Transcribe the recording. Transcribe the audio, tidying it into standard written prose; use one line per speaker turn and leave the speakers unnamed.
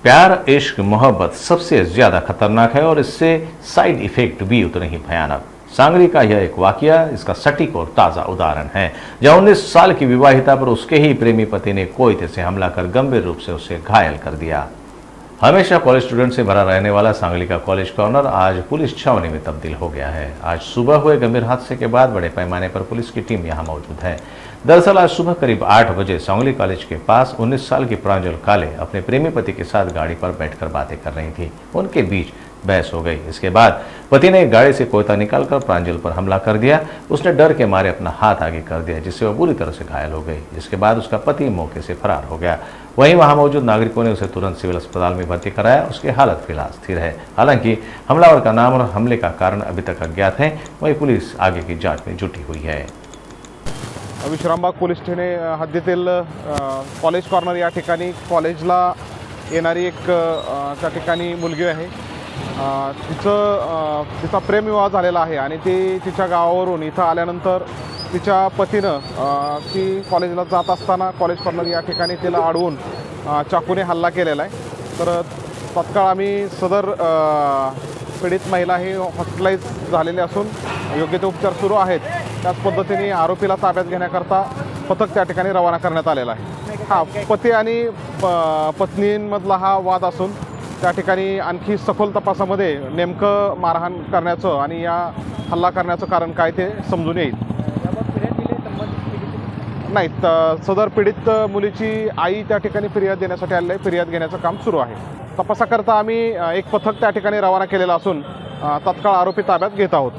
प्यार, इश्क, मोहब्बत सबसे ज्यादा खतरनाक है और इससे साइड इफेक्ट भी उतने ही भयानक। सांगली का यह एक वाकया इसका सटीक और ताजा उदाहरण है, जहां 19 साल की विवाहिता पर उसके ही प्रेमी पति ने कोयते से हमला कर गंभीर रूप से उसे घायल कर दिया। हमेशा कॉलेज स्टूडेंट से भरा रहने वाला सांगली का कॉलेज कॉर्नर आज पुलिस छावनी में तब्दील हो गया है। आज सुबह हुए गंभीर हादसे के बाद बड़े पैमाने पर पुलिस की टीम यहां मौजूद है। दरअसल आज सुबह करीब 8 बजे सांगली कॉलेज के पास 19 साल की प्रांजल काले अपने प्रेमी पति के साथ गाड़ी पर बैठकर बातें कर रही थी। उनके बीच बहस हो गई। इसके बाद पति ने गाड़ी से कोयता निकालकर प्रांजल पर हमला कर दिया। उसने डर के मारे अपना हाथ आगे कर दिया, जिससे वह बुरी तरह से घायल हो गई। इसके बाद उसका पति मौके से फरार हो गया। वहीं वहां मौजूद नागरिकों ने उसे तुरंत सिविल अस्पताल में भर्ती कराया। उसकी हालत फिलहाल स्थिर है। हालांकि हमलावर का नाम और हमले का कारण अभी तक अज्ञात है। वहीं पुलिस आगे की जांच में जुटी हुई है।
विश्रामबाग पोलीस ठाणे हद्दीतील कॉलेज कॉर्नर या ठिकाणी कॉलेजला येणारी एक त्या ठिकाणी मुलगी आहे। तिचा प्रेमविवाह झालेला आहे आणि ती तिच्या गावावरून इथं आल्यानंतर तिच्या पतीनं ती कॉलेजला जात असताना कॉलेज कॉर्नर या ठिकाणी तिला अडवून चाकूने हल्ला केलेला आहे। तर तत्काळ आम्ही सदर पीडित महिला ही हॉस्पिटलाइज झालेली असून योग्य ते उपचार सुरू आहेत। त्याच पद्धतीने आरोपीला ताब्यात घेण्याकरता पथक त्या ठिकाणी रवाना करण्यात आलेला आहे। पती आणि पत्नींमधला हा वाद असून त्या ठिकाणी आणखी सखोल तपासामध्ये नेमकं मारहाण करण्याचं आणि या हल्ला करण्याचं कारण काय ते समजून येईल। नाही, सदर पीडित मुलीची आई त्या ठिकाणी फिर्याद देण्यासाठी आलेली आहे। फिर्याद घेण्याचं काम सुरू आहे। तपासाकरता आम्ही एक पथक त्या ठिकाणी रवाना केलेलं असून तत्काळ आरोपी ताब्यात घेत आहोत।